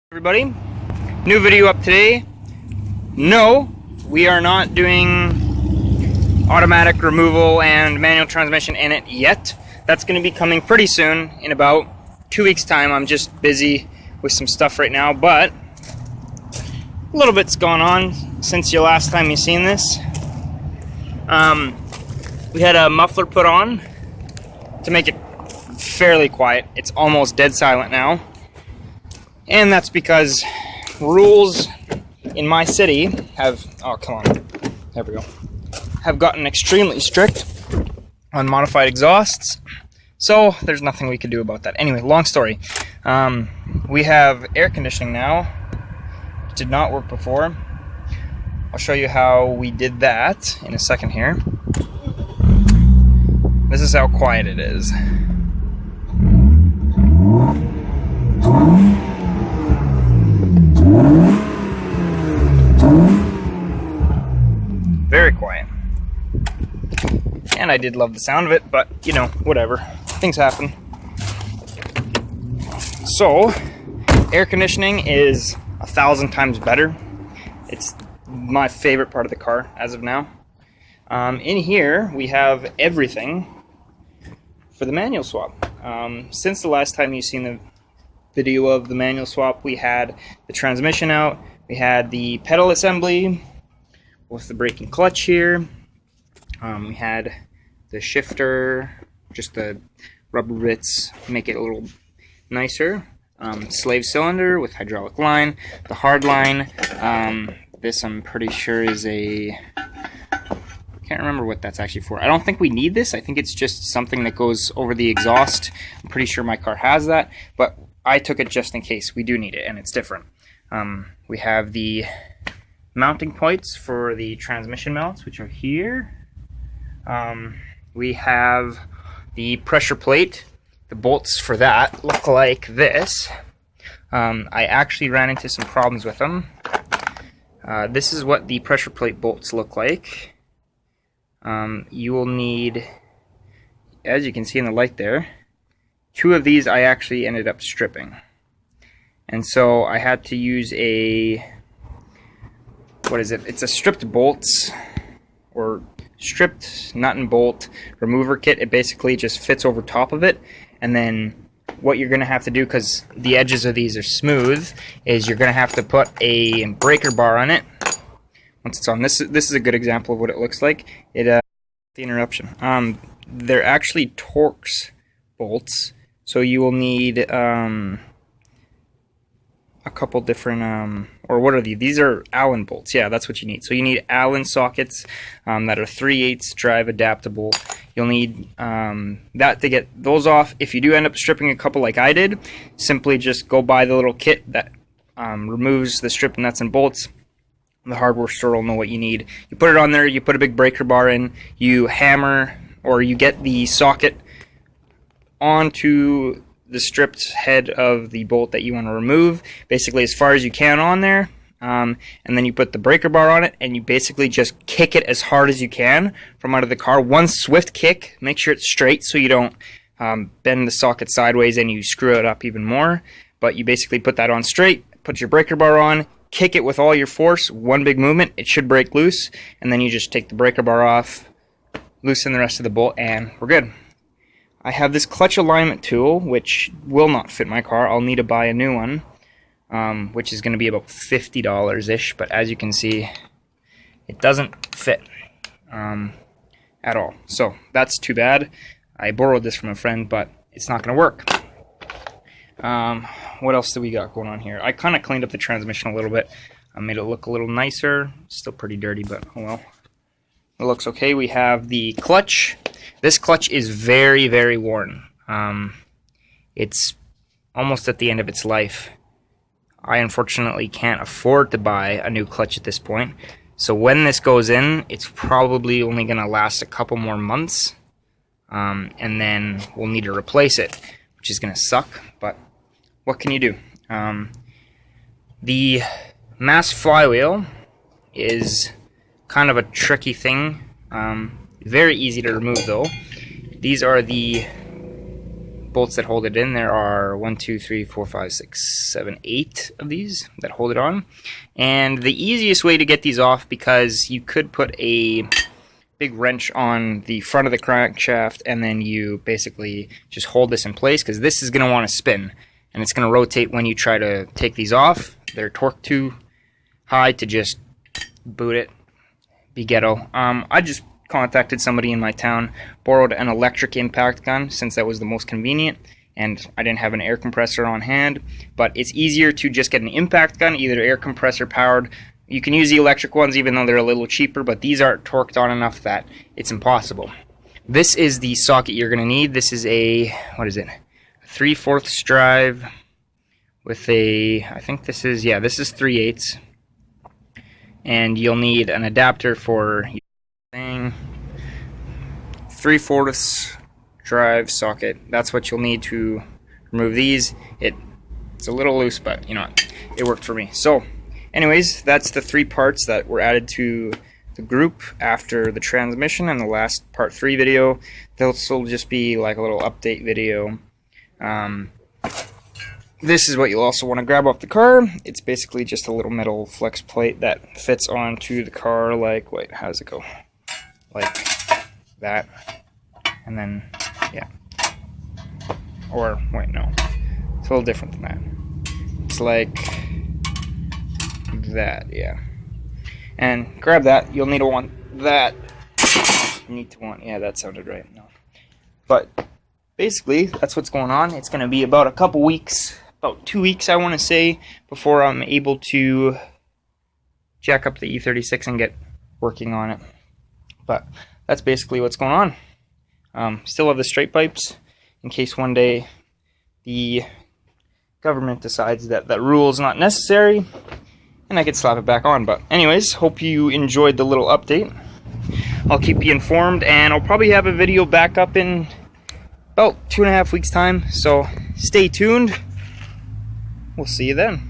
Everybody, new video up today. No, we are not doing automatic removal and manual transmission in it yet. That's going to be coming pretty soon, in about 2 weeks time. I'm just busy with some stuff right now, but a little bit's gone on since the last time you seen this. We had a muffler put on to make it fairly quiet. It's almost dead silent now. And that's because rules in my city have, there we go, have gotten extremely strict on modified exhausts. So there's nothing we could do about that. Anyway, long story. We have air conditioning now. It did not work before. I'll show you how we did that in a second here. This is how quiet it is. Very quiet. And I did love the sound of it, but you know, whatever. Things happen. So, air conditioning is 1,000 times better. It's my favorite part of the car as of now. In here, we have everything for the manual swap. Since the last time you've seen the video of the manual swap, we had the transmission out, we had the pedal assembly with the brake and clutch here, we had the shifter, just the rubber bits, make it a little nicer, slave cylinder with hydraulic line, the hard line, this I'm pretty sure is a, can't remember what that's actually for. I don't think we need this. I think it's just something that goes over the exhaust. I'm pretty sure my car has that, but I took it just in case. We do need it, and it's different. We have the mounting points for the transmission mounts, which are here. We have the pressure plate. The bolts for that look like this. I actually ran into some problems with them. This is what the pressure plate bolts look like. You will need, as you can see in the light there, 2 of these I actually ended up stripping. And so I had to use a, what is it? It's a stripped bolts, or stripped nut and bolt remover kit. It basically just fits over top of it. And then what you're going to have to do, because the edges of these are smooth, is you're going to have to put a breaker bar on it. Once it's on, this is a good example of what it looks like. The interruption. They're actually Torx bolts. So you will need a couple different, or what are these? These are Allen bolts. Yeah, that's what you need. So you need Allen sockets that are 3/8 drive adaptable. You'll need that to get those off. If you do end up stripping a couple like I did, simply just go buy the little kit that removes the stripped nuts and bolts. The hardware store will know what you need. You put it on there, you put a big breaker bar in, you hammer, or you get the socket onto the stripped head of the bolt that you want to remove, basically as far as you can on there, and then you put the breaker bar on it, and you basically just kick it as hard as you can from out of the car. One swift kick, make sure it's straight so you don't bend the socket sideways and you screw it up even more, but you basically put that on straight, put your breaker bar on, kick it with all your force, one big movement, it should break loose, and then you just take the breaker bar off, loosen the rest of the bolt, and we're good. I have this clutch alignment tool, which will not fit my car. I'll need to buy a new one, which is going to be about $50-ish, but as you can see, it doesn't fit at all. So that's too bad. I borrowed this from a friend, but it's not going to work. What else do we got going on here? I kind of cleaned up the transmission a little bit. I made it look a little nicer. Still pretty dirty, but oh well. It looks okay. We have the clutch. This clutch is very, very worn. It's almost at the end of its life. I unfortunately can't afford to buy a new clutch at this point. So when this goes in, it's probably only going to last a couple more months. And then we'll need to replace it, which is going to suck, but what can you do? The mass flywheel is kind of a tricky thing. Very easy to remove though. These are the bolts that hold it in. There are 1, 2, 3, 4, 5, 6, 7, 8 of these that hold it on. And the easiest way to get these off, because you could put a big wrench on the front of the crankshaft and then you basically just hold this in place, because this is going to want to spin and it's going to rotate when you try to take these off. They're torqued too high to just boot it. Be ghetto. I just contacted somebody in my town, borrowed an electric impact gun since that was the most convenient, and I didn't have an air compressor on hand. But it's easier to just get an impact gun, either air compressor powered. You can use the electric ones even though they're a little cheaper, but these are torqued on enough that it's impossible. This is the socket you're going to need. This is a, what is it, 3/4 drive with a, I think this is, yeah, this is 3/8. And you'll need an adapter for thing. 3/4 drive socket. That's what you'll need to remove these. It's a little loose, but you know what, it worked for me. So anyways, that's the 3 parts that were added to the group after the transmission and the last part 3 video. This will just be like a little update video. This is what you'll also want to grab off the car. It's basically just a little metal flex plate that fits onto the car like, wait, how does it go? Like that. And then, yeah. Or, wait, no. It's a little different than that. It's like that, yeah. And grab that. You'll need to want that. You need to want, yeah, that sounded right. No. But basically, that's what's going on. It's going to be about a couple weeks, about 2 weeks, I want to say, before I'm able to jack up the E36 and get working on it. But that's basically what's going on. Still have the straight pipes in case one day the government decides that that rule is not necessary and I could slap it back on. But anyways, hope you enjoyed the little update. I'll keep you informed, and I'll probably have a video back up in about 2.5 weeks time, so stay tuned. We'll see you then.